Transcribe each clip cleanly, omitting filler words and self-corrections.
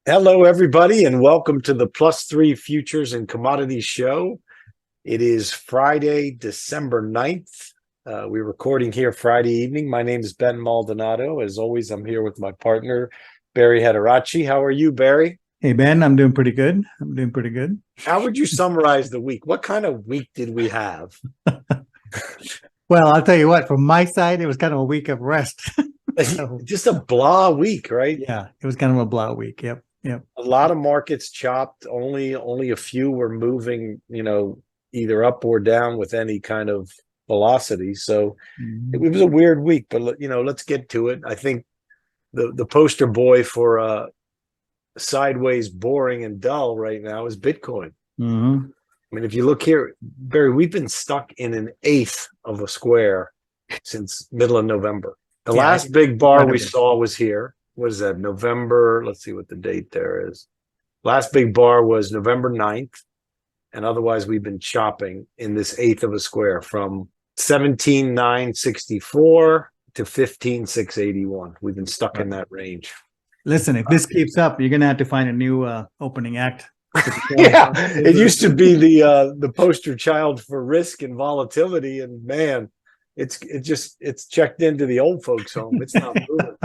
Hello, everybody, and welcome to the Plus3 Futures and Commodities Show. It is Friday, December 9th. We're recording here Friday evening. My name is Ben Maldonado. As always, I'm here with my partner, Barrie Hederachi. How are you, Barrie? Hey, Ben, I'm doing pretty good. How would you summarize the week? What kind of week did we have? Well, I'll tell you what, from my side, it was kind of a week of rest. So, Just a blah week, right? yeah, it was kind of a blah week. Yep. A lot of markets chopped. Only a few were moving, either up or down with any kind of velocity. So it was a weird week, but let's get to it. I think the poster boy for sideways, boring, and dull right now is Bitcoin. Mm-hmm. I mean, if you look here, Barrie, we've been stuck in an eighth of a square since middle of November. The last big bar we saw was here. What is that? November. Let's see what the date there is. Last big bar was November 9th. And otherwise, we've been chopping in this eighth of a square from 17,964 to 15,681. We've been stuck in that range. Listen, if this keeps up, you're gonna have to find a new opening act. Yeah, it used to be the poster child for risk and volatility, and man, it's checked into the old folks' home. It's not moving.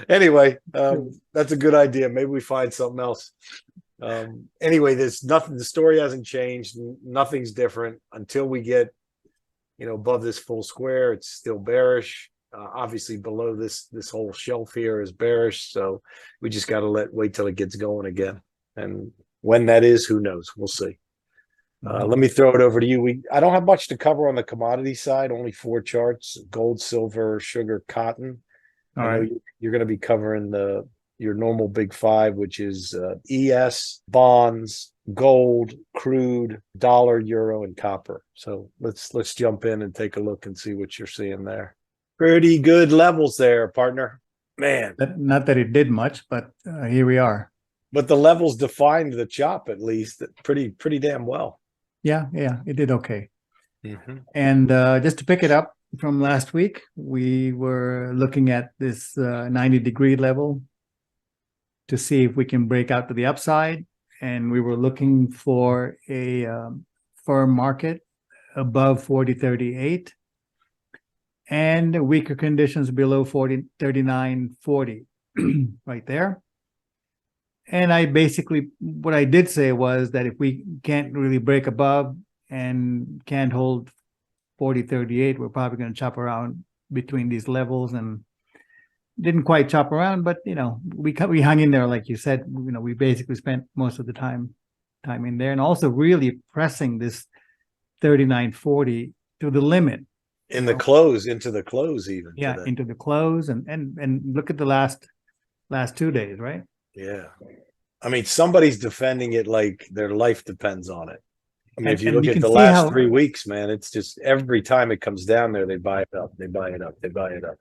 Anyway, that's a good idea. Maybe we find something else. Anyway, there's nothing. The story hasn't changed. Nothing's different until we get, above this full square. It's still bearish. Obviously, below this whole shelf here is bearish. So we just got to wait till it gets going again. And when that is, who knows? We'll see. Let me throw it over to you. I don't have much to cover on the commodity side. Only 4 charts: gold, silver, sugar, cotton. All right. You're going to be covering your normal big 5, which is ES, bonds, gold, crude, dollar, euro, and copper. So let's jump in and take a look and see what you're seeing there. Pretty good levels there, partner. Man, Not that it did much, but here we are. But the levels defined the chop at least pretty damn well. Yeah, it did okay. Mm-hmm. And just to pick it up from last week, we were looking at this 90-degree level to see if we can break out to the upside. And we were looking for a firm market above 40.38 and weaker conditions below 39.40 right there. And what I did say was that if we can't really break above and can't hold 40.38, we're probably going to chop around between these levels, and didn't quite chop around, but we hung in there, like you said. We basically spent most of the time in there, and also really pressing this 39.40 to the limit into the close even. Yeah, into the close, and look at the last 2 days, right? Yeah. I mean, somebody's defending it like their life depends on it. I mean, if you look at the last 3 weeks, man, it's just every time it comes down there, they buy it up, they buy it up, they buy it up.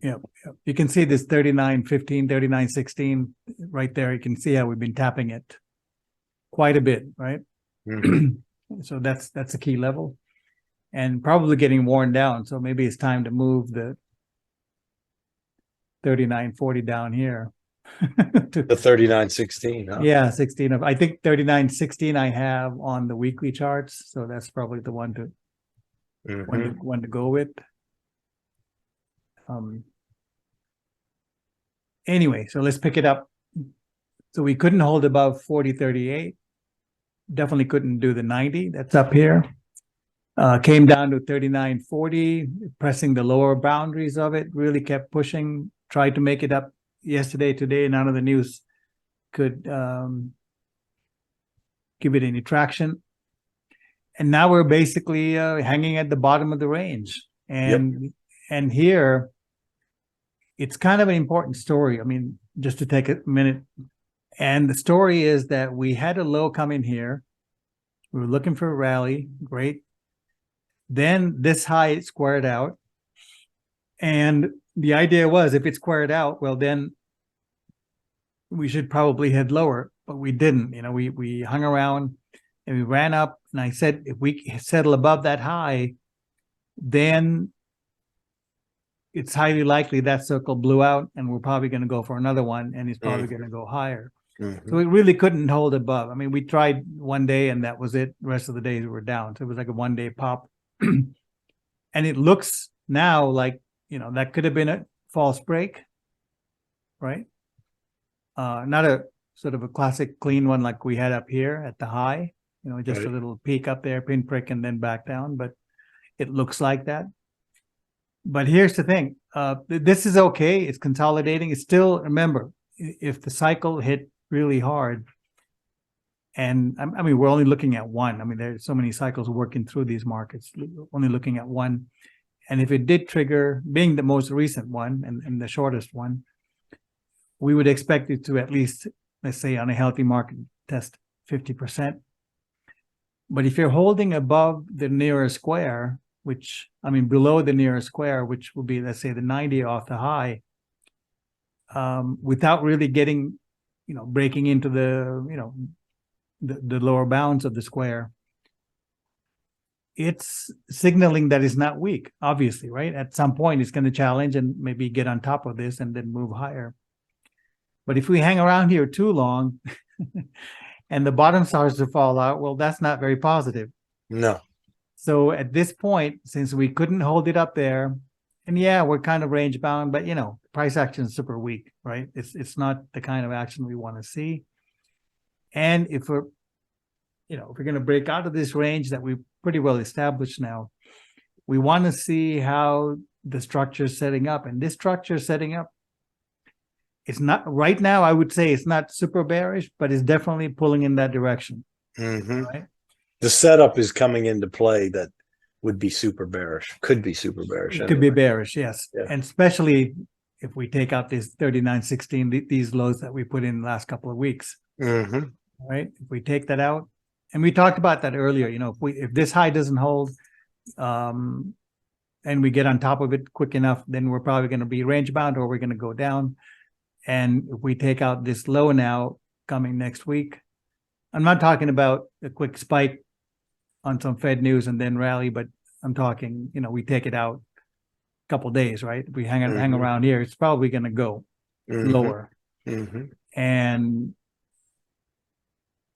Yeah. You can see this 39.15, 39.16 right there. You can see how we've been tapping it quite a bit, right? Mm-hmm. So that's a key level, and probably getting worn down. So maybe it's time to move the 39.40 down here. To the 39.16. Huh? Yeah, 16 of, I think 39.16 I have on the weekly charts, so that's probably the one to one to go with. Anyway, so let's pick it up. So we couldn't hold above 40.38. Definitely couldn't do the 90. That's up here. Came down to 39.40, pressing the lower boundaries of it. Really kept pushing. Tried to make it up yesterday, today. None of the news could give it any traction. And now we're basically hanging at the bottom of the range. And here, it's kind of an important story. I mean, just to take a minute. And the story is that we had a low come in here. We were looking for a rally. Great. Then this high squared out. And the idea was, if it squared out, well, then we should probably head lower, but we didn't. We hung around and we ran up. And I said, if we settle above that high, then it's highly likely that circle blew out, and we're probably going to go for another one, and it's probably going to go higher. So it really couldn't hold above. I mean, we tried one day and that was it. The rest of the days we were down. So it was like a 1 day pop. And it looks now like, that could have been a false break, right? Not a sort of a classic clean one like we had up here at the high, just a little peak up there, pinprick, and then back down. But it looks like that. But here's the thing. This is okay. It's consolidating. It's still, remember, if the cycle hit really hard, and I mean, we're only looking at one. I mean, there's so many cycles working through these markets, only looking at one. And if it did trigger, being the most recent one and the shortest one, we would expect it to at least, let's say on a healthy market, test 50%. But if you're holding above the nearest square, which, I mean, below the nearest square, which will be, let's say, the 90 off the high, without really getting, breaking into the, the lower bounds of the square, it's signaling that it's not weak, obviously, right? At some point, it's going to challenge and maybe get on top of this and then move higher. But if we hang around here too long and the bottom starts to fall out, well, that's not very positive. No. So at this point, since we couldn't hold it up there, and yeah, we're kind of range bound, but price action is super weak, right? It's not the kind of action we want to see. And if we're, if we're going to break out of this range that we've pretty well established now, we want to see how the structure is setting up. And this structure is setting up, it's not right now, I would say it's not super bearish, but it's definitely pulling in that direction. Right? The setup is coming into play that would be super bearish, could be super bearish. It could be bearish, yes. Yeah. And especially if we take out this 39.16, these lows that we put in the last couple of weeks. Right? If we take that out, and we talked about that earlier, if this high doesn't hold, and we get on top of it quick enough, then we're probably going to be range bound or we're going to go down. And if we take out this low now coming next week, I'm not talking about a quick spike on some Fed news and then rally, but I'm talking, we take it out a couple of days, right? If we hang around here, it's probably going to go lower. And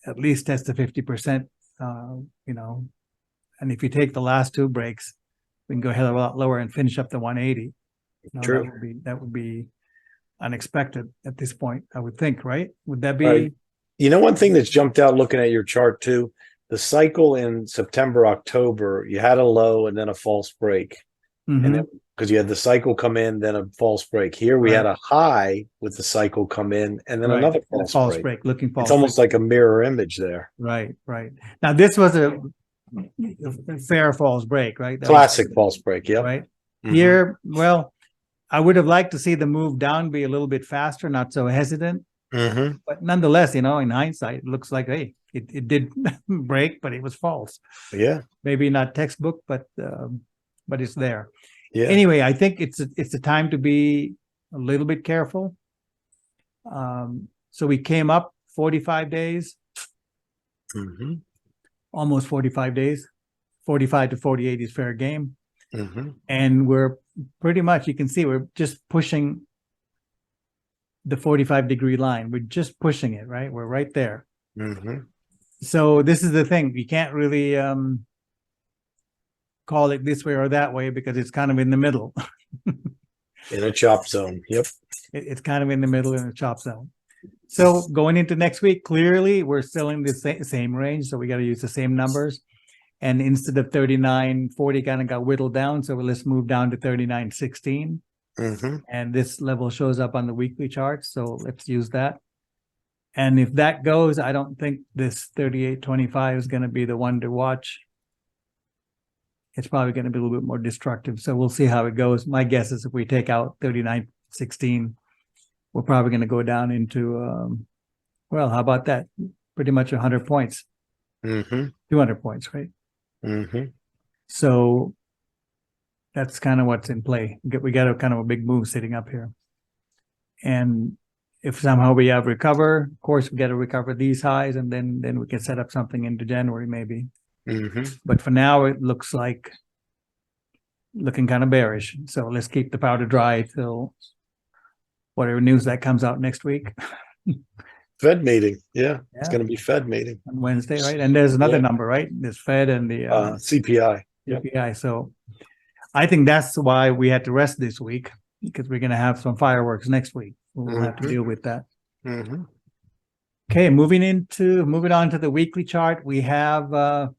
at least test the 50%, and if you take the last two breaks, we can go a hell of a lot lower and finish up the 180. True. That would be unexpected at this point, I would think, right? Would that be? One thing that's jumped out looking at your chart too, the cycle in September, October, you had a low and then a false break. And then because you had the cycle come in, then a false break. Here we had a high with the cycle come in and then another false break. Looking false. It's almost like a mirror image there. Right. Now this was a fair false break, right? Classic false break, yeah. Right. Here, well, I would have liked to see the move down be a little bit faster, not so hesitant. But nonetheless, in hindsight, it looks like, hey, it did break, but it was false. Yeah. Maybe not textbook, but it's there. Yeah. Anyway, I think it's a time to be a little bit careful. So we came up 45 days, almost 45 days, 45 to 48 is fair game. And we're pretty much, you can see we're just pushing the 45-degree line. We're just pushing it, right? We're right there. So this is the thing. You can't really call it this way or that way because it's kind of in the middle. In a chop zone. Yep. It's kind of in the middle in a chop zone. So going into next week, clearly we're still in the same range. So we got to use the same numbers. And instead of 39.40 kind of got whittled down. So let's move down to 39.16. And this level shows up on the weekly chart. So let's use that. And if that goes, I don't think this 38.25 is going to be the one to watch. It's probably going to be a little bit more destructive. So we'll see how it goes. My guess is if we take out 39.16, we're probably going to go down into, well, how about that? Pretty much 100 points. 200 points, right? So that's kind of what's in play. We got a kind of a big move sitting up here. And if somehow we have recover, of course, we got to recover these highs and then we can set up something into January maybe. But for now, it looks like looking kind of bearish. So let's keep the powder dry till whatever news that comes out next week. Fed meeting. Yeah, it's Yeah. going to be Fed meeting. On Wednesday, right? And there's another Yeah. number, right? There's Fed and the CPI. Yep. CPI. So I think that's why we had to rest this week, because we're going to have some fireworks next week. We'll have to deal with that. Mm-hmm. Okay, moving on to the weekly chart. We have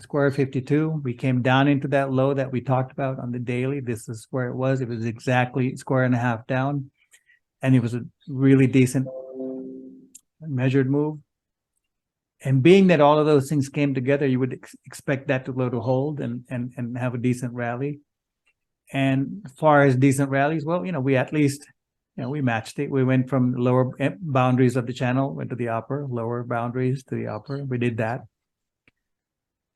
square 52. We came down into that low that we talked about on the daily. This is where it was. It was exactly square and a half down, and it was a really decent measured move. And being that all of those things came together, you would expect that low to hold and have a decent rally. And as far as decent rallies, well, we at least, we matched it. We went from the lower boundaries of the channel, went to the upper, lower boundaries to the upper. We did that.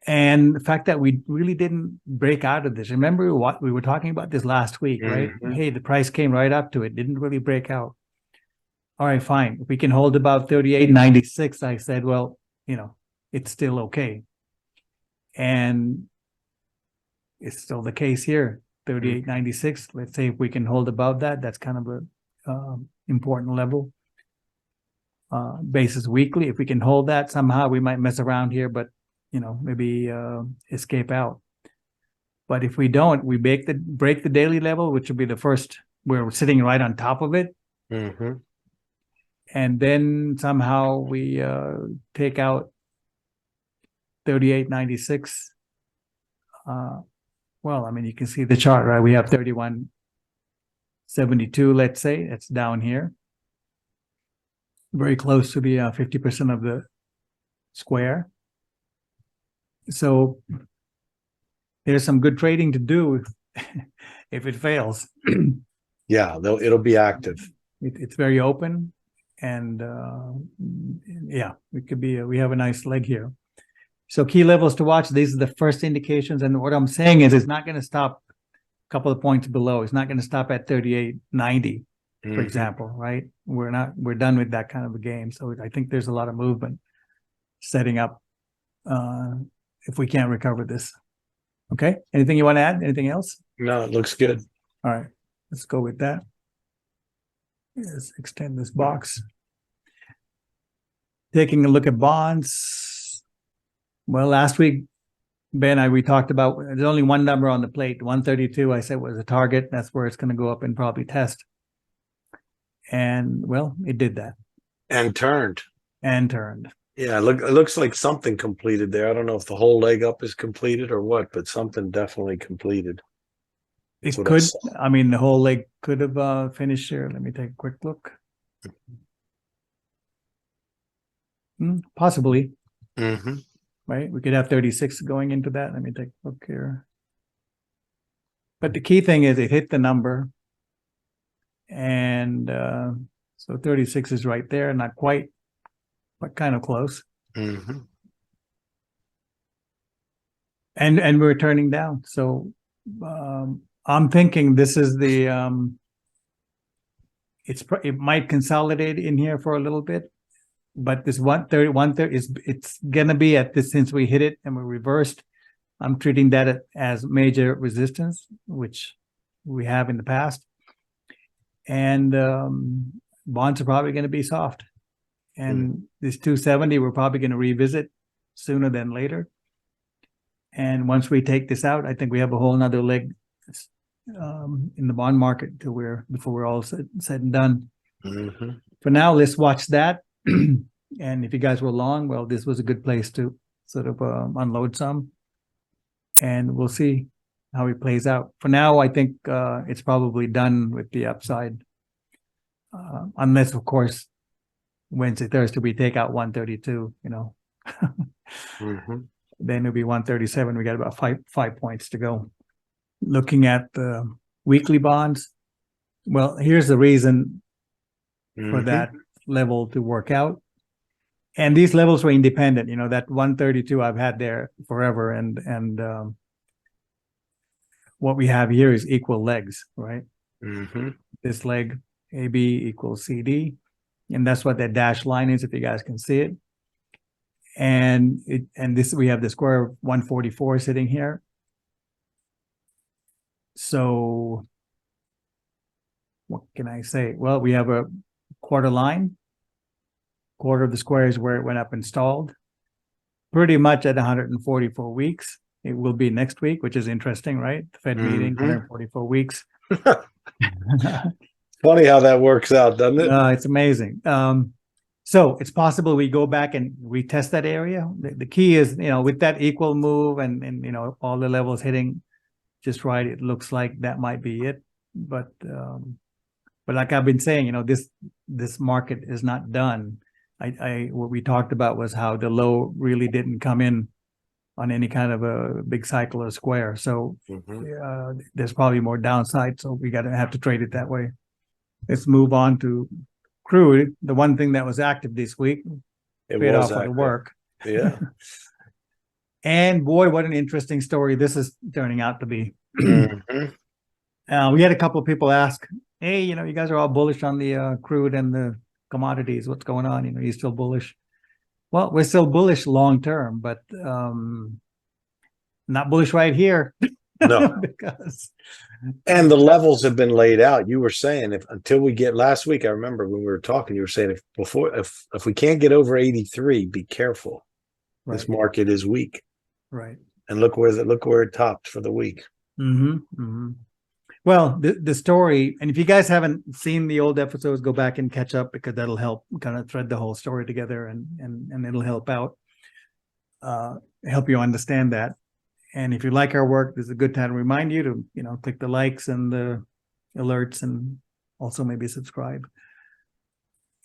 And the fact that we really didn't break out of this. Remember what we were talking about this last week, right? Mm-hmm. Hey, the price came right up to it, didn't really break out. All right, fine. If we can hold about 38.96, I said, well, it's still okay. And it's still the case here, 38.96. Let's say if we can hold above that, that's kind of a important level. Basis weekly, if we can hold that, somehow we might mess around here, but maybe escape out. But if we don't, we break the daily level, which will be the first. We're sitting right on top of it. Mm-hmm. And then somehow we take out 38.96. Well, I mean, you can see the chart, right? We have 31.72, let's say. It's down here. Very close to the 50% of the square. So there's some good trading to do if it fails. Yeah, it'll be active. It's very open. And we have a nice leg here. So key levels to watch. These are the first indications. And what I'm saying is it's not going to stop a couple of points below. It's not going to stop at 38.90, for example, right? We're done with that kind of a game. So I think there's a lot of movement setting up if we can't recover this. Okay. Anything you want to add? Anything else? No, it looks good. All right. Let's go with that. Let's extend this box. Taking a look at bonds. Well, last week, Ben we talked about, there's only one number on the plate. 132, I said, was a target. That's where it's going to go up and probably test. And, well, it did that. And turned. Yeah, it looks like something completed there. I don't know if the whole leg up is completed or what, but something definitely completed. It could. I mean, the whole leg could have finished here. Let me take a quick look. Possibly. Mm-hmm. Right? We could have 36 going into that. Let me take a look here. But the key thing is it hit the number. And so 36 is right there. Not quite, but kind of close. Mm-hmm. And we're turning down. So I'm thinking this is the it might consolidate in here for a little bit, but this 130 it's gonna be at this, since we hit it and we reversed. I'm treating that as major resistance, which we have in the past, and bonds are probably going to be soft, and this 270 we're probably going to revisit sooner than later. And once we take this out, I think we have a whole nother leg in the bond market before we're all said and done. Mm-hmm. For now, let's watch that. And if you guys were long, well, this was a good place to sort of unload some, and we'll see how it plays out. For now, I think it's probably done with the upside, unless, of course, Wednesday, Thursday, we take out 132, Mm-hmm. Then it'll be 137. We got about five points to go. Looking at the weekly bonds, well, here's the reason for that level to work out. And these levels were independent. That 132 I've had there forever, and what we have here is equal legs, right? Mm-hmm. This leg AB equals CD, and that's what that dashed line is, if you guys can see it. And this, we have the square of 144 sitting here. So what can I say? Well, we have a quarter line. Quarter of the square is where it went up installed. Pretty much at 144 weeks. It will be next week, which is interesting, right? The Fed meeting, 144 weeks. Funny how that works out, doesn't it? It's amazing. So it's possible we go back and retest that area. The key is, with that equal move and all the levels hitting just right, it looks like that might be it. But like I've been saying, this market is not done. What we talked about was how the low really didn't come in on any kind of a big cycle or square. So there's probably more downside. So we have to trade it that way. Let's move on to Crude. The one thing that was active this week. It paid was off with the work. Yeah. And boy, what an interesting story this is turning out to be. Mhm. We had a couple of people ask, hey, you guys are all bullish on the crude and the commodities. What's going on? You still bullish? Well, we're still bullish long term, but not bullish right here. No. Because And the levels have been laid out. You were saying until we get last week, I remember when we were talking, you were saying if we can't get over 83, be careful. right, This market is weak. right. And look where it topped for the week. Well, the story, and if you guys haven't seen the old episodes, go back and catch up, because that'll help kind of thread the whole story together, and it'll help out, help you understand that. And if you like our work, this is a good time to remind you to, click the likes and the alerts, and also maybe subscribe.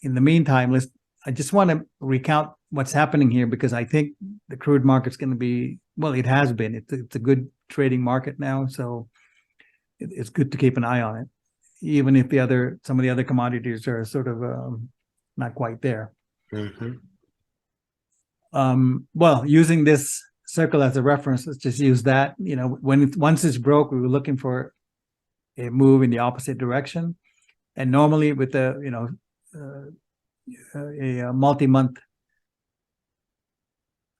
In the meantime, I just want to recount what's happening here, because I think the crude market's going to be, well, it has been. It's a good trading market now, so it's good to keep an eye on it, even if some of the other commodities are sort of not quite there. Well, using this circle as a reference, let's just use that. Once it's broke, we were looking for a move in the opposite direction, and normally with a multi-month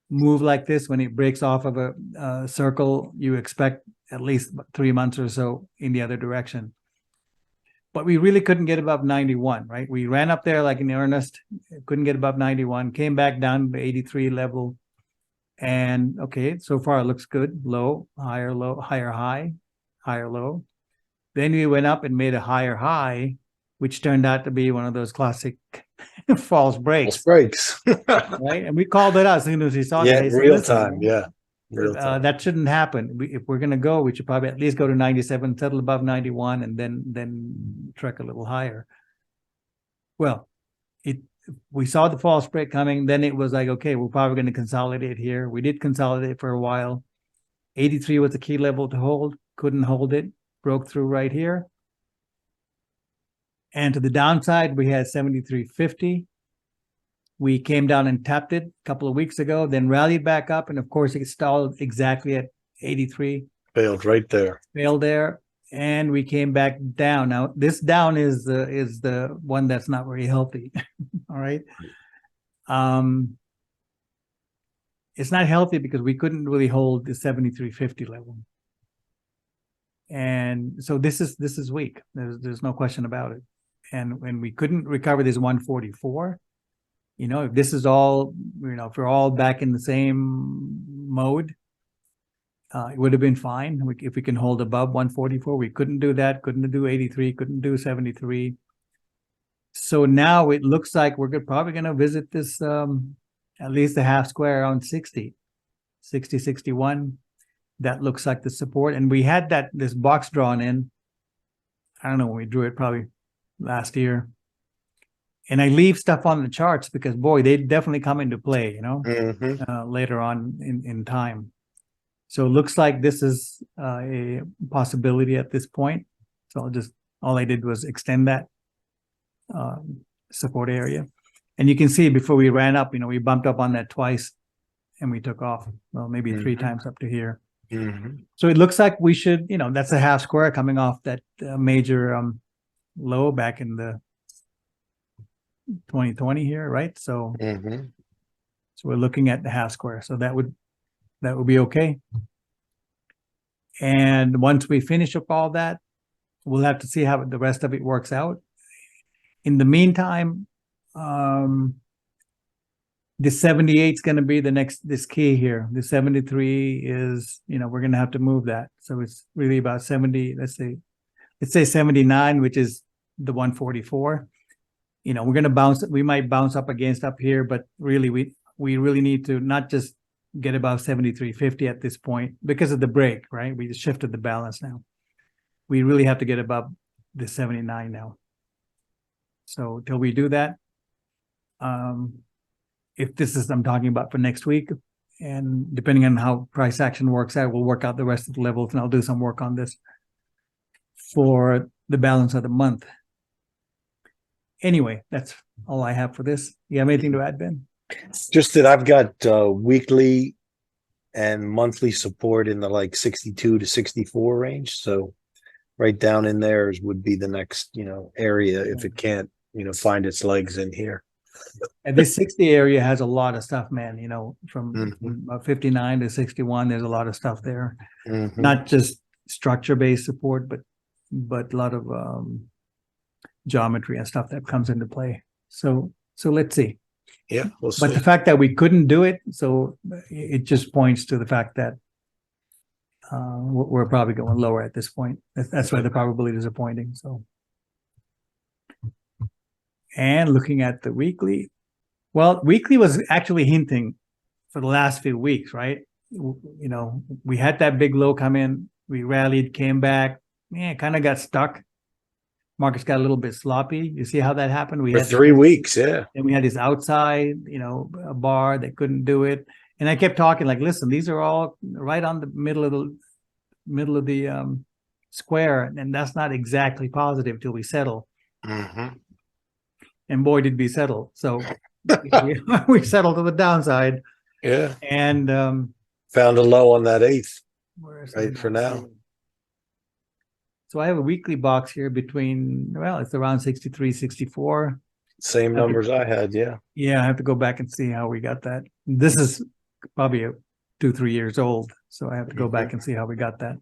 move like this, when it breaks off of a circle, you expect at least 3 months or so in the other direction. But we really couldn't get above 91, right? We ran up there like in earnest, couldn't get above 91, came back down to 83 level. And okay, so far it looks good. Low, higher, high, higher, low. Then we went up and made a higher high, which turned out to be one of those classic false breaks. Right? And we called it out as soon as we saw it. Yeah, real time. Yeah. Real time. That shouldn't happen. If we're going to go, we should probably at least go to 97, settle above 91, and then trek a little higher. Well, we saw the false break coming. Then it was like, okay, we're probably going to consolidate here. We did consolidate for a while. 83 was the key level to hold. Couldn't hold it. Broke through right here. And to the downside, we had 73.50. We came down and tapped it a couple of weeks ago, then rallied back up. And of course, it stalled exactly at 83. Failed right there. Failed there. And we came back down. Now, this down is the one that's not very healthy. All right. It's not healthy because we couldn't really hold the 73.50 level. And so this is weak. There's no question about it. And when we couldn't recover this 144, if this is all, if we're all back in the same mode, it would have been fine. If we can hold above 144, we couldn't do that. Couldn't do 83, couldn't do 73. So now it looks like we're probably going to visit this, at least a half square around 60, 61. That looks like the support. And we had this box drawn in. I don't know when we drew it, probably last year. And I leave stuff on the charts because, boy, they definitely come into play, later on in time. So it looks like this is a possibility at this point. So all I did was extend that support area. And you can see before we ran up, we bumped up on that twice and we took off. Well, maybe 3 times up to here. So it looks like we should, that's a half square coming off that major low back in the 2020 here, right? So, so we're looking at the half square. So that would be okay. And once we finish up all that, we'll have to see how the rest of it works out. In the meantime, the 78 is going to be this key here. The 73 is, we're going to have to move that. So it's really about 70, let's say 79, which is the 144. We're going to we might bounce up against up here, but really we really need to not just get above 73.50 at this point because of the break, right? We just shifted the balance now. We really have to get above the 79 now. So till we do that, if this is I'm talking about for next week, and depending on how price action works out, we'll work out the rest of the levels, and I'll do some work on this for the balance of the month. Anyway, that's all I have for this. You have anything to add, Ben? Just that I've got weekly and monthly support in the like 62 to 64 range. So right down in there would be the next, area if it can't, find its legs in here. And this 60 area has a lot of stuff, man, from 59 to 61, there's a lot of stuff there. Not just structure-based support, but a lot of geometry and stuff that comes into play. So let's see. Yeah, we'll see. But the fact that we couldn't do it, so it just points to the fact that we're probably going lower at this point. That's why the probability is disappointing. So, and looking at the weekly, well, weekly was actually hinting for the last few weeks, right? We had that big low come in, we rallied, came back, kind of got stuck. Markets got a little bit sloppy. You see how that happened? We for had 3 weeks, yeah. And we had this outside, a bar that couldn't do it. And I kept talking like, listen, these are all right on the middle of the square, and that's not exactly positive till we settle. And boy, did we settle. So we settled to the downside. Yeah. And found a low on that 8th. Right for now. So I have a weekly box here between, it's around 63, 64. Same numbers I had, yeah. Yeah, I have to go back and see how we got that. This is probably 2-3 years old, so I have to go back and see how we got that.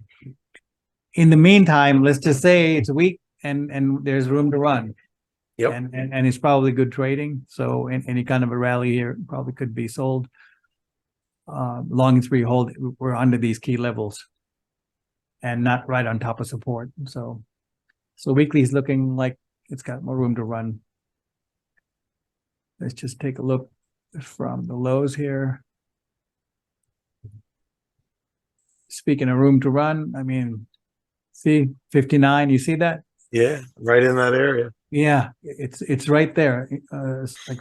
In the meantime, let's just say it's a week and there's room to run. Yep. And it's probably good trading. So any kind of a rally here probably could be sold. Long as we're under these key levels and not right on top of support. So weekly is looking like it's got more room to run. Let's just take a look from the lows here. Speaking of room to run, I mean, see 59, you see that? Yeah, right in that area. Yeah, it's right there.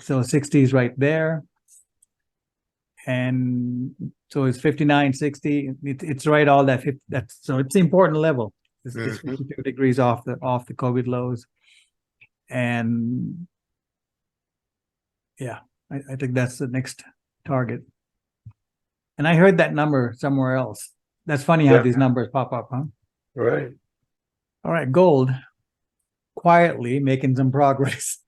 So 60 is right there. And so it's 59, 60. It's right all that. So it's the important level. It's 52 degrees off the COVID lows. And yeah, I think that's the next target. And I heard that number somewhere else. That's funny how these numbers pop up, huh? Right. All right, gold quietly making some progress.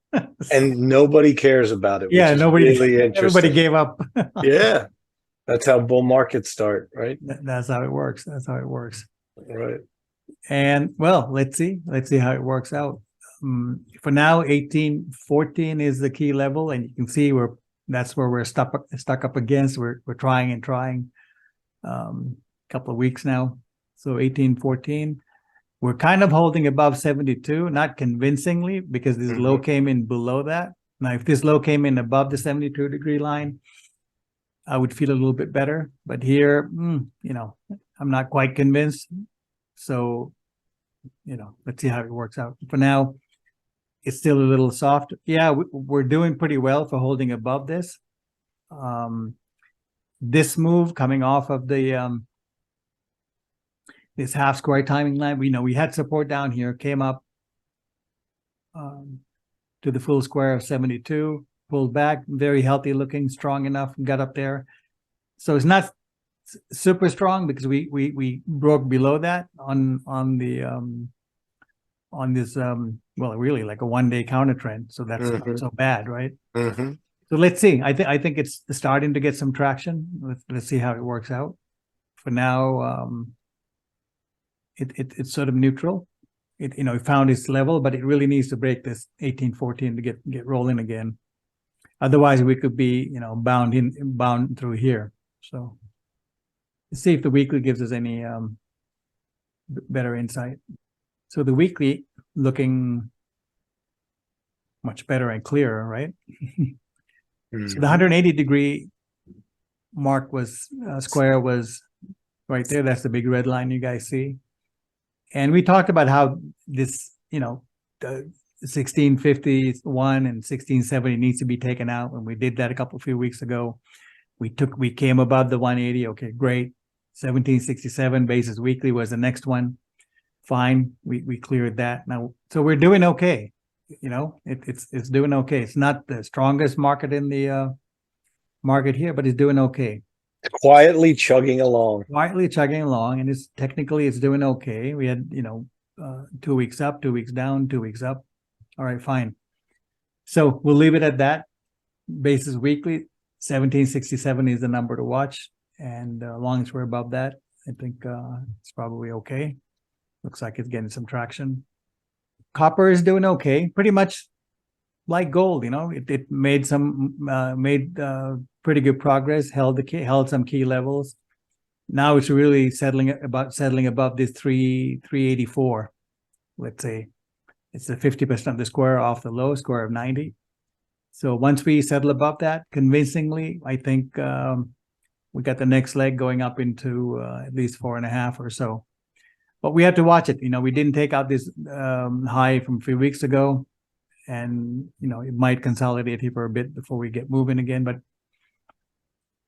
And nobody cares about it. Yeah, nobody. Really everybody gave up. Yeah, that's how bull markets start, right? That's how it works. That's how it works. Right. And well, let's see how it works out. For now, 1814 is the key level, and you can see that's where we're stuck up against. We're trying and trying. Couple of weeks now. So 1814. We're kind of holding above 72, not convincingly, because this low came in below that. Now, if this low came in above the 72 degree line, I would feel a little bit better. But here, I'm not quite convinced. So, let's see how it works out. For now, it's still a little soft. Yeah, we're doing pretty well for holding above this. This move coming off of the this half square timing line, we had support down here, came up to the full square of 72, pulled back, very healthy looking, strong enough, and got up there. So it's not super strong because we broke below that on this really like a 1 day counter trend. So that's not so bad, right? So let's see. I think it's starting to get some traction. Let's see how it works out. For now, it's sort of neutral. It found its level, but it really needs to break this 1814 to get rolling again. Otherwise, we could be bound through here. So let's see if the weekly gives us any better insight. So the weekly looking much better and clearer, right? So the 180-degree mark was square was right there. That's the big red line you guys see. And we talked about how this, the 1651 and 1670 needs to be taken out. And we did that a few weeks ago. We came above the 180. Okay, great. 1767 basis weekly was the next one. Fine. We cleared that. Now, so we're doing okay. It's doing okay. It's not the strongest market in the market here, but it's doing okay. Quietly chugging along. And it's technically doing okay. We had 2 weeks up, 2 weeks down, 2 weeks up. All right, fine. So we'll leave it at that. Basis weekly, 1767 is the number to watch, and as long as we're above that, I think it's probably okay. Looks like it's getting some traction. Copper is doing okay, pretty much like gold. It made pretty good progress, held some key levels. Now it's really settling above this 384. Let's say it's the 50% of the square off the low square of 90. So once we settle above that convincingly, I think we got the next leg going up into at least 4.5 or so. But we have to watch it. We didn't take out this high from a few weeks ago, and it might consolidate here for a bit before we get moving again. But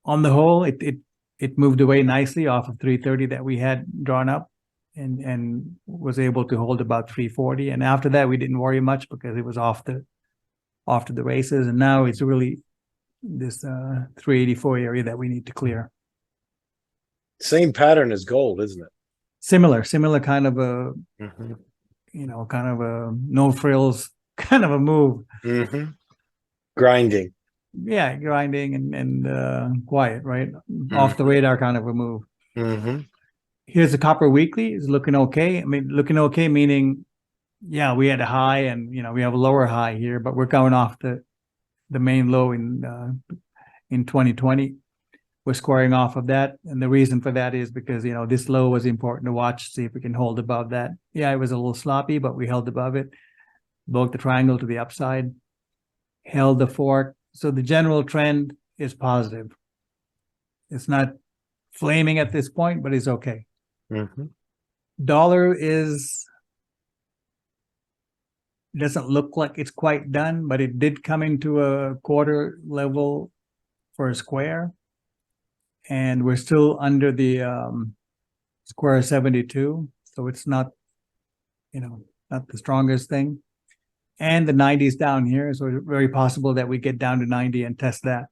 on the whole, it moved away nicely off of 330 that we had drawn up, and was able to hold about 340. And after that, we didn't worry much because it was off to the races. And now it's really this 384 area that we need to clear. Same pattern as gold, isn't it? Similar kind of a, kind of a no frills kind of a move. Grinding. Yeah, grinding and quiet, right? Off the radar kind of a move. Here's the copper weekly. Is looking okay. I mean, looking okay meaning, yeah, we had a high and we have a lower high here, but we're going off the main low in 2020. We're squaring off of that, and the reason for that is because this low was important to watch, see if we can hold above that. Yeah, it was a little sloppy, but we held above it. Broke the triangle to the upside, held the fork. So the general trend is positive. It's not flaming at this point, but it's okay. Dollar doesn't look like it's quite done, but it did come into a quarter level for a square. And we're still under the square 72. So it's not, not the strongest thing. And the 90 is down here. So it's very possible that we get down to 90 and test that.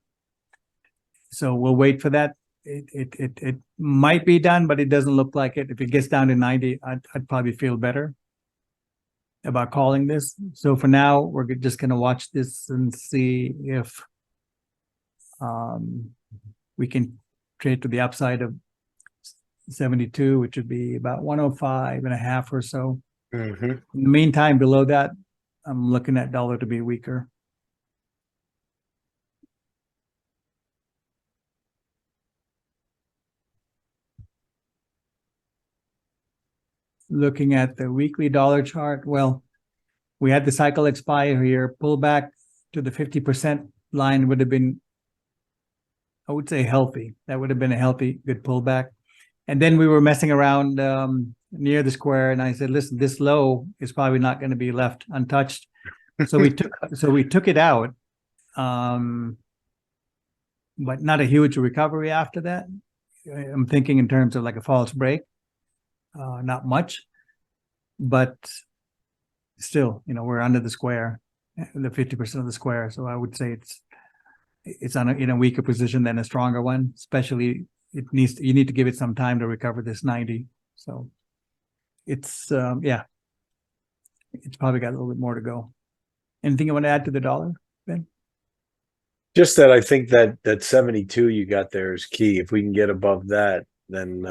So we'll wait for that. It might be done, but it doesn't look like it. If it gets down to 90, I'd probably feel better about calling this. So for now, we're just going to watch this and see if we can trade to the upside of 72, which would be about 105.5 or so. In the meantime, below that, I'm looking at dollar to be weaker. Looking at the weekly dollar chart, well, we had the cycle expire here. Pull back to the 50% line would have been, I would say, healthy. That would have been a healthy, good pullback. And then we were messing around near the square, and I said, "Listen, this low is probably not going to be left untouched." So we took it out, but not a huge recovery after that. I'm thinking in terms of like a false break, not much, but still, we're under the square, the 50% of the square. So I would say it's in a weaker position than a stronger one. Especially, you need to give it some time to recover this 90. So it's it's probably got a little bit more to go. Anything you want to add to the dollar, Ben? Just that I think that 72 you got there is key. If we can get above that, then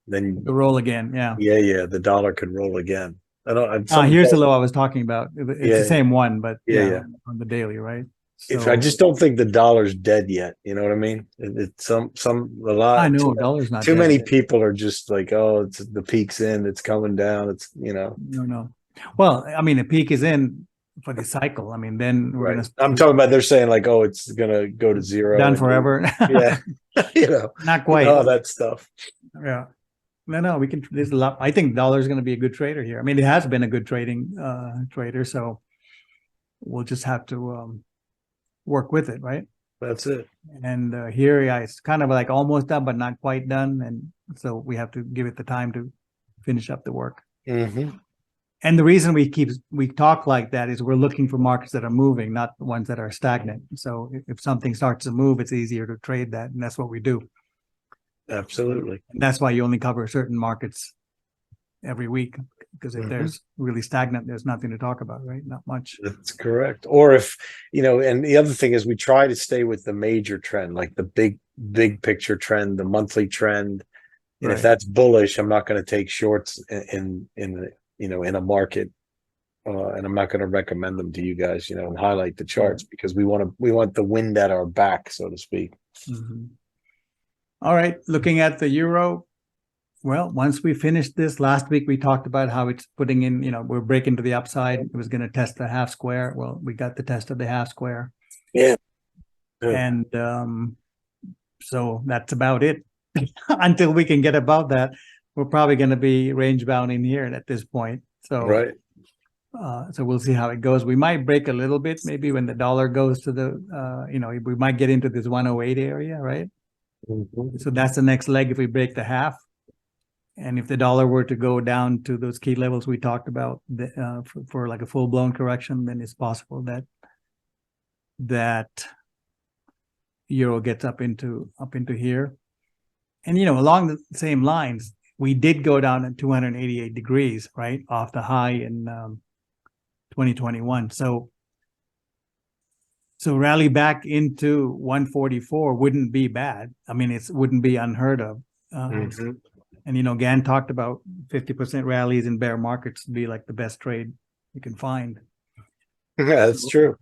then The roll again. Yeah. yeah, the dollar could roll again. I don't. Here's the low I was talking about. It's Yeah, the same one, but yeah. on the daily, right? If I just don't think the dollar's dead yet. You know what I mean? It's a lot. I know dollar's not Too dead many yet. people are just like, oh, it's the peak's in, it's coming down. It's No. Well, I mean, the peak is in for the cycle. I mean, then we're right. I'm talking about they're saying like, oh, it's gonna go to zero. done forever. Yeah, Not quite. all that stuff. Yeah. No, we can. There's a lot. I think dollar is going to be a good trader here. I mean, it has been a good trading trader, so we'll just have to work with it, right? That's it. And here, yeah, it's kind of like almost done, but not quite done, and so we have to give it the time to finish up the work. Mm-hmm. And the reason we talk like that is we're looking for markets that are moving, not the ones that are stagnant. So if something starts to move, it's easier to trade that, and that's what we do. Absolutely. And that's why you only cover certain markets every week, because if there's really stagnant, there's nothing to talk about, right? Not much. That's correct. Or if, and the other thing is we try to stay with the major trend, like the big picture trend, the monthly trend. And if that's bullish, I'm not going to take shorts in a market. And I'm not going to recommend them to you guys, and highlight the charts because we want the wind at our back, so to speak. Mm-hmm. All right, looking at the euro. Well, once we finished this last week, we talked about how it's putting in, we're breaking to the upside. It was going to test the half square. Well, we got the test of the half square. Yeah. And so that's about it. Until we can get above that, we're probably going to be range bound in here at this point. So, right. So we'll see how it goes. We might break a little bit, maybe when the dollar goes to the, we might get into this 108 area, right? Mm-hmm. So that's the next leg if we break the half. And if the dollar were to go down to those key levels we talked about for like a full-blown correction, then it's possible that euro gets up into here. And along the same lines, we did go down at 288 degrees, right, off the high in 2021. So rally back into 144 wouldn't be bad. I mean, it wouldn't be unheard of. And Gann talked about 50% rallies in bear markets to be like the best trade you can find. Yeah, that's true.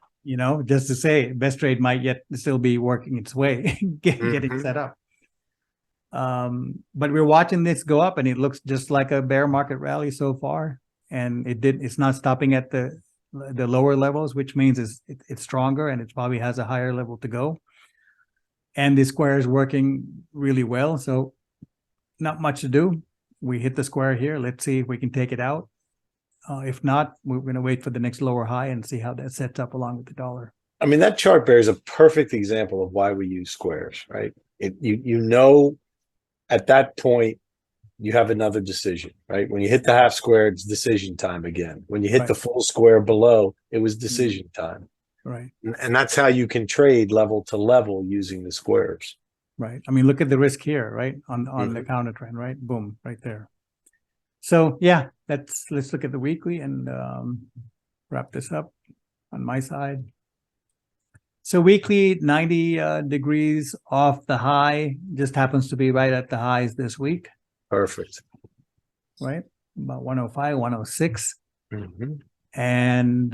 Just to say, best trade might yet still be working its way, getting set up. But we're watching this go up, and it looks just like a bear market rally so far. And it's not stopping at the lower levels, which means it's stronger and it probably has a higher level to go. And the square is working really well. So not much to do. We hit the square here. Let's see if we can take it out. If not, we're going to wait for the next lower high and see how that sets up along with the dollar. I mean, that chart bears a perfect example of why we use squares, right? At that point, you have another decision, right? When you hit the half square, it's decision time again. When you hit the full square below, it was decision time. Right. And that's how you can trade level to level using the squares. Right. I mean, look at the risk here, right? On the counter trend, right? Boom, right there. So yeah, let's look at the weekly and wrap this up on my side. So weekly 90 degrees off the high, just happens to be right at the highs this week. Perfect. Right? About 105, 106. Mm-hmm. And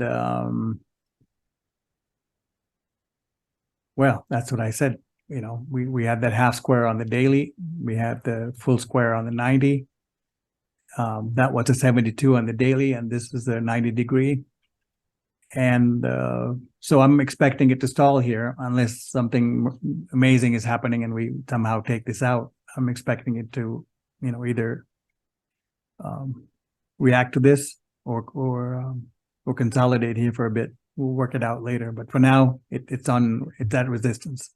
well, that's what I said. We had that half square on the daily. We had the full square on the 90. That was a 72 on the daily, and this is the 90 degree. And so I'm expecting it to stall here unless something amazing is happening and we somehow take this out. I'm expecting it to, either react to this or consolidate here for a bit. We'll work it out later. But for now, it's at resistance.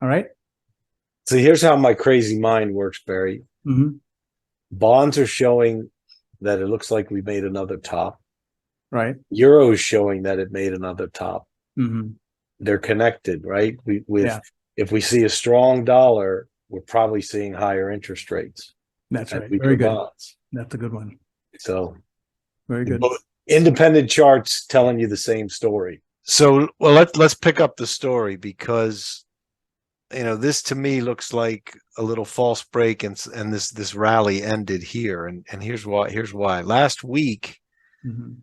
All right. So here's how my crazy mind works, Barry. Mm-hmm. Bonds are showing that it looks like we made another top. Right. Euro is showing that it made another top. Mm-hmm. They're connected, right? If we see a strong dollar, we're probably seeing higher interest rates. That's right. Very good. Bonds. That's a good one. So very good. Independent charts telling you the same story. So let's pick up the story because this to me looks like a little false break, and this rally ended here. And here's why. Last week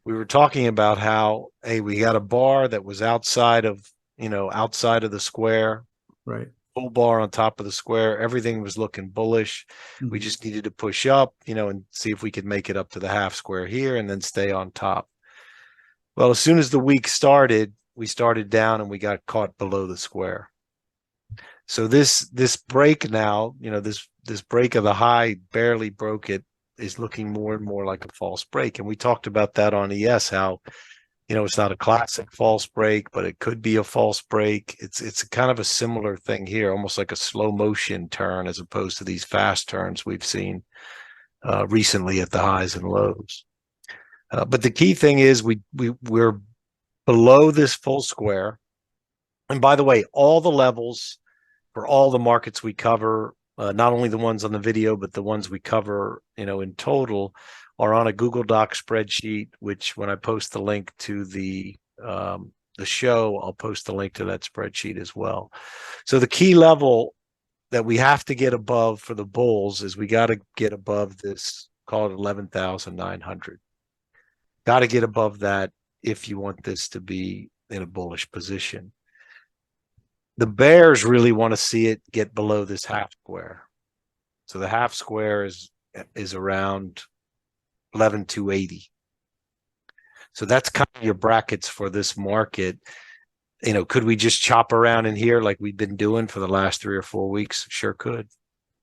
we were talking about how, hey, we got a bar that was outside of the square, Right. full bar on top of the square. Everything was looking bullish. We just needed to push up, and see if we could make it up to the half square here and then stay on top. Well, as soon as the week started, we started down and we got caught below the square. So this break now, this break of the high barely broke it, is looking more and more like a false break. And we talked about that on ES, how it's not a classic false break, but it could be a false break. It's kind of a similar thing here, almost like a slow motion turn as opposed to these fast turns we've seen recently at the highs and lows. But the key thing is we're below this full square. And by the way, all the levels for all the markets we cover, not only the ones on the video, but the ones we cover, in total, are on a Google Doc spreadsheet, which when I post the link to the show, I'll post the link to that spreadsheet as well. So the key level that we have to get above for the bulls is we got to get above this, call it 11,900. Got to get above that if you want this to be in a bullish position. The bears really want to see it get below this half square. So the half square is around 11,280. So that's kind of your brackets for this market. Could we just chop around in here like we've been doing for the last 3 or 4 weeks? Sure could.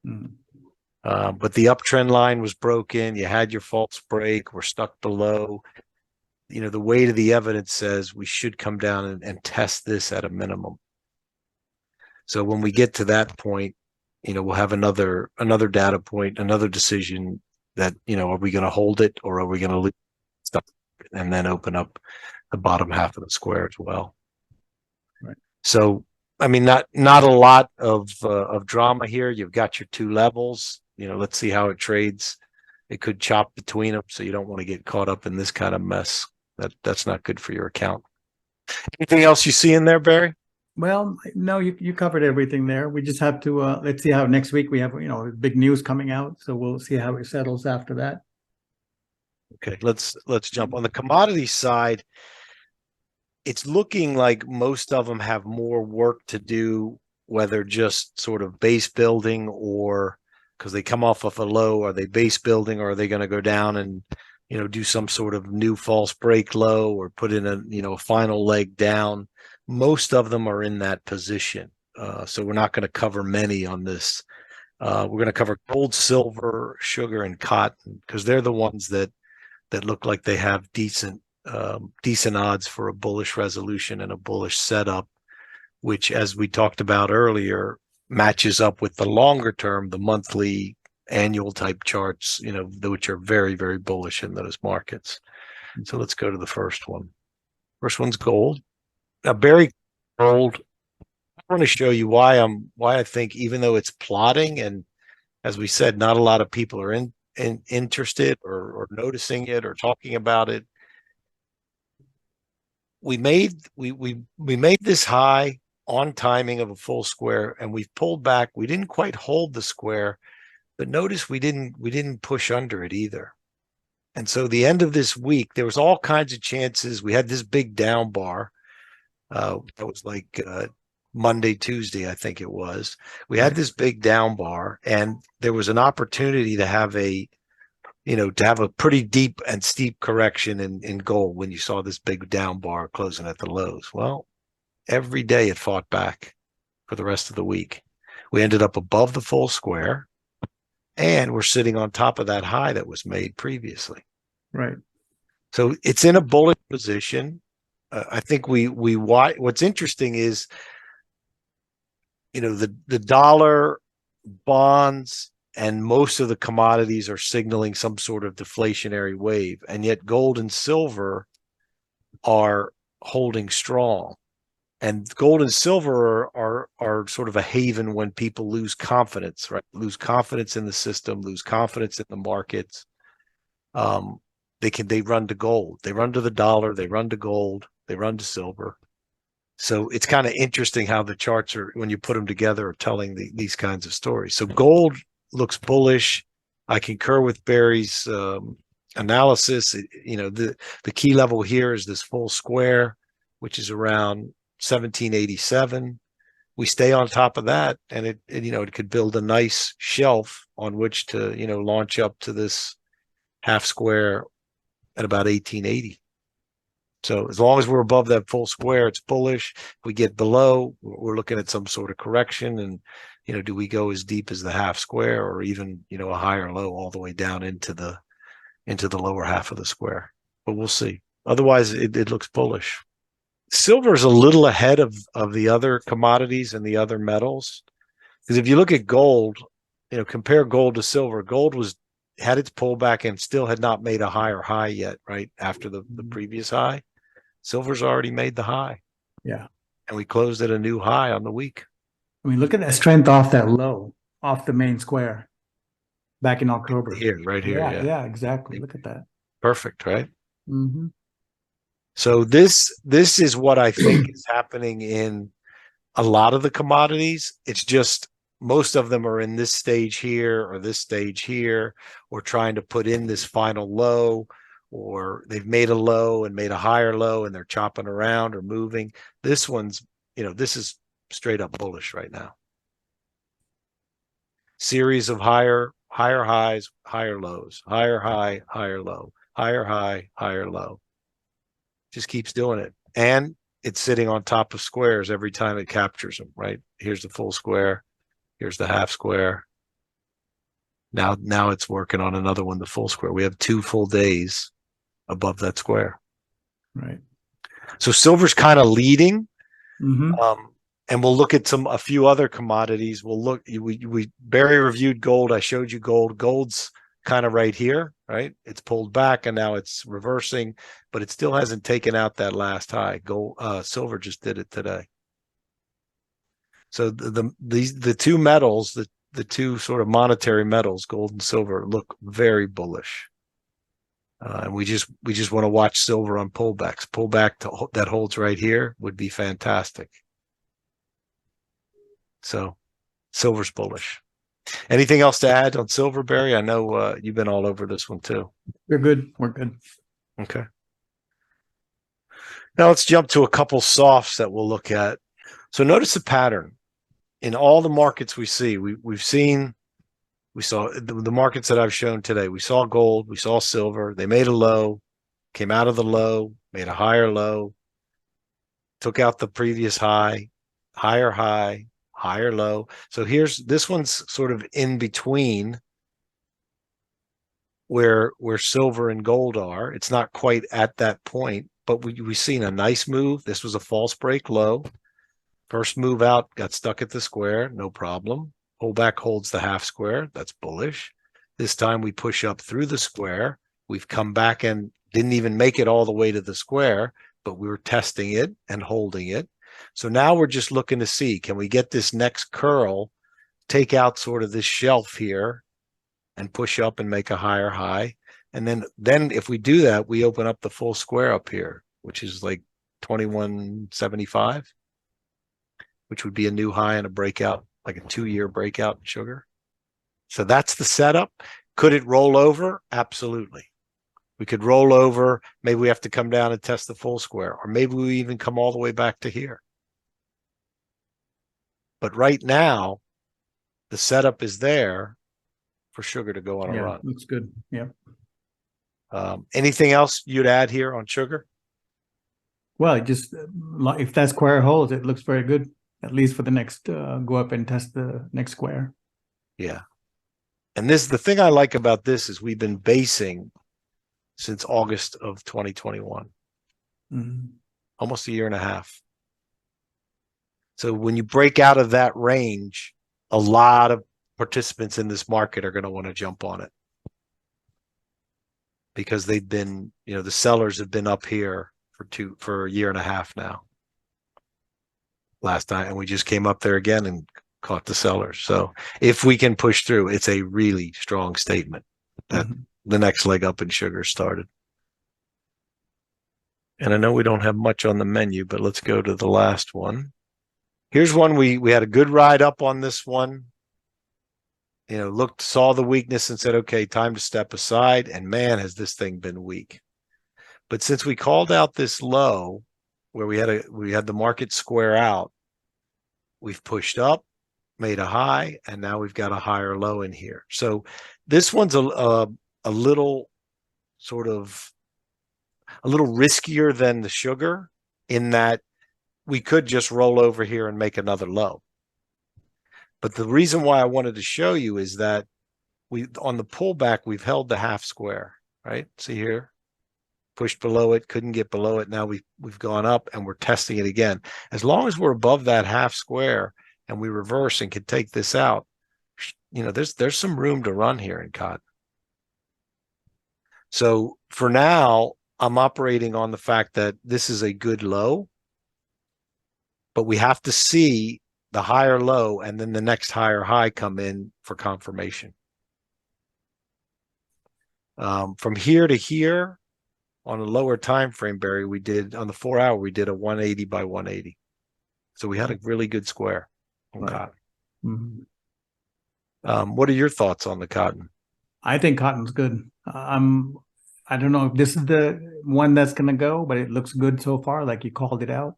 But the uptrend line was broken. You had your false break. We're stuck below. The weight of the evidence says we should come down and test this at a minimum. So when we get to that point, we'll have another data point, another decision that, are we going to hold it or are we going to leave stuff and then open up the bottom half of the square as well? Right. So, not a lot of drama here. You've got your two levels. Let's see how it trades. It could chop between them, so you don't want to get caught up in this kind of mess. That's not good for your account. Anything else you see in there, Barry? Well, no, you covered everything there. We just have to let's see how next week we have big news coming out, so we'll see how it settles after that. Okay, let's jump on the commodity side. It's looking like most of them have more work to do, whether just sort of base building or because they come off of a low. Are they base building, or are they going to go down and do some sort of new false break low or put in a final leg down? Most of them are in that position. So we're not going to cover many on this. We're going to cover gold, silver, sugar, and cotton because they're the ones that look like they have decent odds for a bullish resolution and a bullish setup, which, as we talked about earlier, matches up with the longer term, the monthly, annual type charts, which are very, very bullish in those markets. So let's go to the first one. First one's gold. Now, Barrie, gold, I want to show you why I think, even though it's plotting, and as we said, not a lot of people are interested or noticing it or talking about it. We made this high on timing of a full square, and we've pulled back. We didn't quite hold the square, but notice we didn't push under it either. And so the end of this week, there was all kinds of chances. We had this big down bar. That was like Monday, Tuesday, I think it was. We had this big down bar, and there was an opportunity to have a pretty deep and steep correction in gold when you saw this big down bar closing at the lows. Well, every day it fought back for the rest of the week. We ended up above the full square, and we're sitting on top of that high that was made previously. Right. So it's in a bullish position. I think what's interesting is, the dollar, bonds, and most of the commodities are signaling some sort of deflationary wave, and yet gold and silver are holding strong. And gold and silver are sort of a haven when people lose confidence, right? Lose confidence in the system, lose confidence in the markets. They run to gold, they run to the dollar, they run to gold, they run to silver. So it's kind of interesting how the charts are, when you put them together, are telling these kinds of stories. So gold looks bullish. I concur with Barry's analysis. The key level here is this full square, which is around 1787. We stay on top of that, and it could build a nice shelf on which to launch up to this half square at about 1880. So as long as we're above that full square, it's bullish. If we get below, we're looking at some sort of correction. And, do we go as deep as the half square, or even, a higher low all the way down into the lower half of the square? But we'll see. Otherwise, it looks bullish. Silver is a little ahead of the other commodities and the other metals. Because if you look at gold, compare gold to silver, gold had its pullback and still had not made a higher high yet, right? After the previous high. Silver's already made the high. Yeah. And we closed at a new high on the week. I mean, look at that strength off that low, off the main square back in October. Here, right here. Yeah, exactly. Look at that. Perfect, right? Mm-hmm. So this is what I think is happening in a lot of the commodities. It's just most of them are in this stage here or this stage here, or trying to put in this final low, or they've made a low and made a higher low and they're chopping around or moving. This one's, this is straight up bullish right now. Series of higher highs, higher lows, higher high, higher low, higher high, higher low. Just keeps doing it. And it's sitting on top of squares every time it captures them, right? Here's the full square. Here's the half square. Now it's working on another one, the full square. We have 2 full days above that square. Right. So silver's kind of leading. Mm-hmm. And we'll look at a few other commodities. We Barry reviewed gold. I showed you gold. Gold's kind of right here, right? It's pulled back and now it's reversing, but it still hasn't taken out that last high. Silver just did it today. So the two metals, the two sort of monetary metals, gold and silver, look very bullish. And we just want to watch silver on pullbacks. Pullback that holds right here would be fantastic. So silver's bullish. Anything else to add on silver, Barry? I know you've been all over this one too. We're good. We're good. Okay. Now let's jump to a couple softs that we'll look at. So notice the pattern in all the markets we see. We saw the markets that I've shown today. We saw gold, we saw silver. They made a low, came out of the low, made a higher low, took out the previous high, higher low. So this one's sort of in between where silver and gold are. It's not quite at that point, but we've seen a nice move. This was a false break low. First move out, got stuck at the square, no problem. Pullback holds the half square. That's bullish. This time we push up through the square. We've come back and didn't even make it all the way to the square, but we were testing it and holding it. So now we're just looking to see, can we get this next curl, take out sort of this shelf here and push up and make a higher high. And then if we do that, we open up the full square up here, which is like 2175, which would be a new high and a breakout, like a 2-year breakout in sugar. So that's the setup. Could it roll over? Absolutely. We could roll over. Maybe we have to come down and test the full square, or maybe we even come all the way back to here. But right now, the setup is there for sugar to go on a run. Looks good. Yeah. Anything else you'd add here on sugar? Well, just if that square holds, it looks very good, at least for the next go up and test the next square. Yeah. And the thing I like about this is we've been basing since August of 2021, almost a year and a half. So when you break out of that range, a lot of participants in this market are going to want to jump on it because they've been, the sellers have been up here for a year and a half now. Last time, and we just came up there again and caught the sellers. So if we can push through, it's a really strong statement that the next leg up in sugar started. And I know we don't have much on the menu, but let's go to the last one. Here's one we had a good ride up on this one. Saw the weakness and said, okay, time to step aside. And man, has this thing been weak. But since we called out this low where we had the market square out, we've pushed up, made a high, and now we've got a higher low in here. So this one's a little riskier than the sugar in that we could just roll over here and make another low. But the reason why I wanted to show you is that on the pullback, we've held the half square, right? See here, pushed below it, couldn't get below it. Now we've gone up and we're testing it again. As long as we're above that half square and we reverse and can take this out, there's some room to run here in cotton. So for now, I'm operating on the fact that this is a good low, but we have to see the higher low and then the next higher high come in for confirmation. From here to here on a lower time frame, Barry, we did on the 4 hour, we did a 180 by 180. So we had a really good square on cotton. Mm-hmm. What are your thoughts on the cotton? I think cotton's good. I don't know if this is the one that's going to go, but it looks good so far, like you called it out.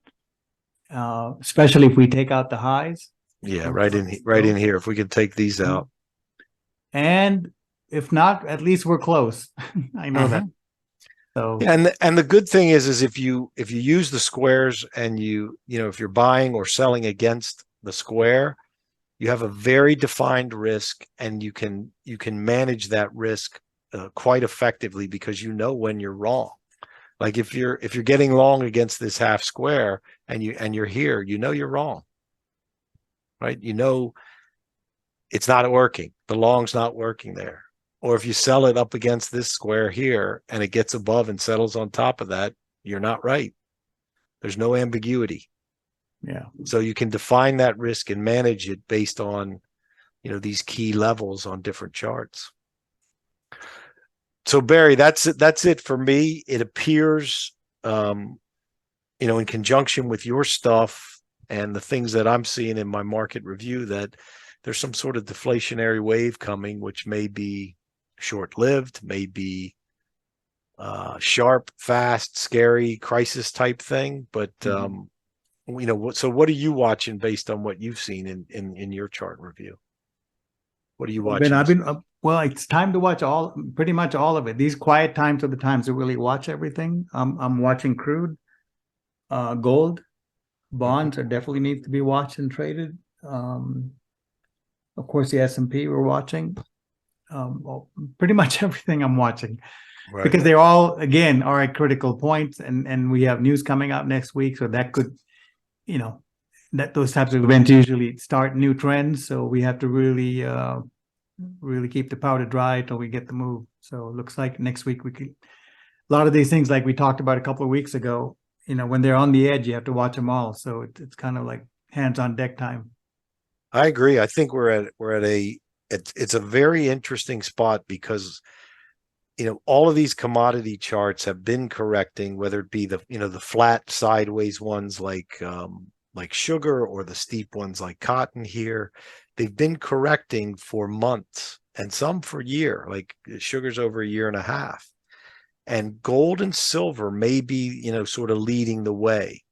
Especially if we take out the highs. Yeah, right in here. If we can take these out. And if not, at least we're close. I know that. So yeah, and the good thing is if you use the squares and if you're buying or selling against the square, you have a very defined risk, and you can manage that risk quite effectively because when you're wrong. Like if you're getting long against this half square and you're here, you're wrong, right? It's not working. The long's not working there. Or if you sell it up against this square here and it gets above and settles on top of that, you're not right. There's no ambiguity. Yeah. So you can define that risk and manage it based on, these key levels on different charts. So Barry, that's it for me. It appears, in conjunction with your stuff and the things that I'm seeing in my market review, that there's some sort of deflationary wave coming, which may be short-lived, may be sharp, fast, scary, crisis type thing. But so what are you watching based on what you've seen in your chart review? What are you watching? Well, it's time to watch pretty much all of it. These quiet times are the times to really watch everything. I'm watching crude, gold, bonds are definitely needs to be watched and traded. Of course, the S&P we're watching. Pretty much everything I'm watching, right, because they all again are at critical points, and we have news coming out next week, so that could, that those types of events usually start new trends. So we have to really keep the powder dry till we get the move. So it looks like next week a lot of these things, like we talked about a couple of weeks ago, when they're on the edge, you have to watch them all. So it's kind of like hands on deck time. I agree. I think it's a very interesting spot because, all of these commodity charts have been correcting, whether it be the flat sideways ones like sugar or the steep ones like cotton here. They've been correcting for months and some for a year, like sugar's over a year and a half. And gold and silver may be, sort of leading the way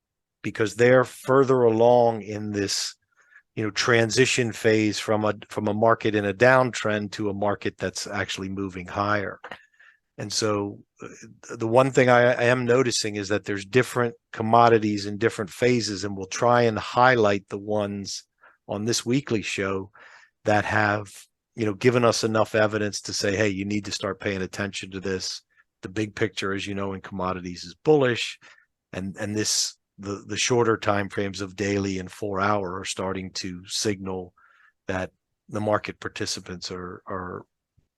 because they're further along in this, transition phase from a market in a downtrend to a market that's actually moving higher. And so the one thing I am noticing is that there's different commodities in different phases, and we'll try and highlight the ones on this weekly show that have, given us enough evidence to say, hey, you need to start paying attention to this. The big picture, as you know, in commodities is bullish, and the shorter time frames of daily and 4 hour are starting to signal that the market participants are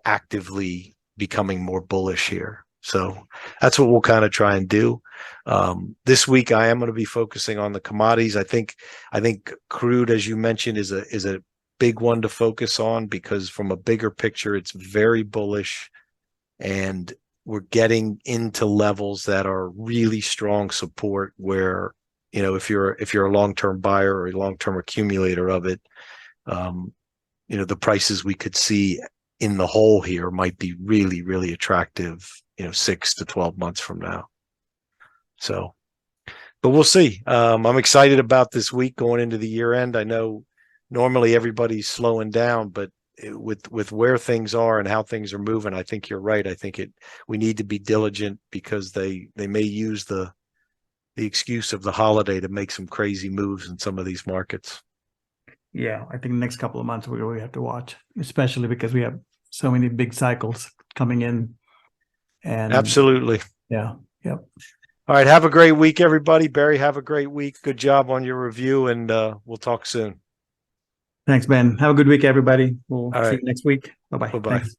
actively becoming more bullish here. So that's what we'll kind of try and do. This week, I am going to be focusing on the commodities. I think crude, as you mentioned, is a big one to focus on because from a bigger picture, it's very bullish. And we're getting into levels that are really strong support where, if you're a long-term buyer or a long-term accumulator of it, the prices we could see in the hole here might be really, really attractive, 6 to 12 months from now. So, but we'll see. I'm excited about this week going into the year end. I know normally everybody's slowing down, but with where things are and how things are moving, I think you're right. I think we need to be diligent because they may use the excuse of the holiday to make some crazy moves in some of these markets. Yeah, I think the next couple of months we really have to watch, especially because we have so many big cycles coming in. And absolutely. Yeah. Yep. All right. Have a great week, everybody. Barry, have a great week. Good job on your review, and we'll talk soon. Thanks, Ben. Have a good week, everybody. We'll All see right. you next week. Bye-bye. Bye-bye. Thanks.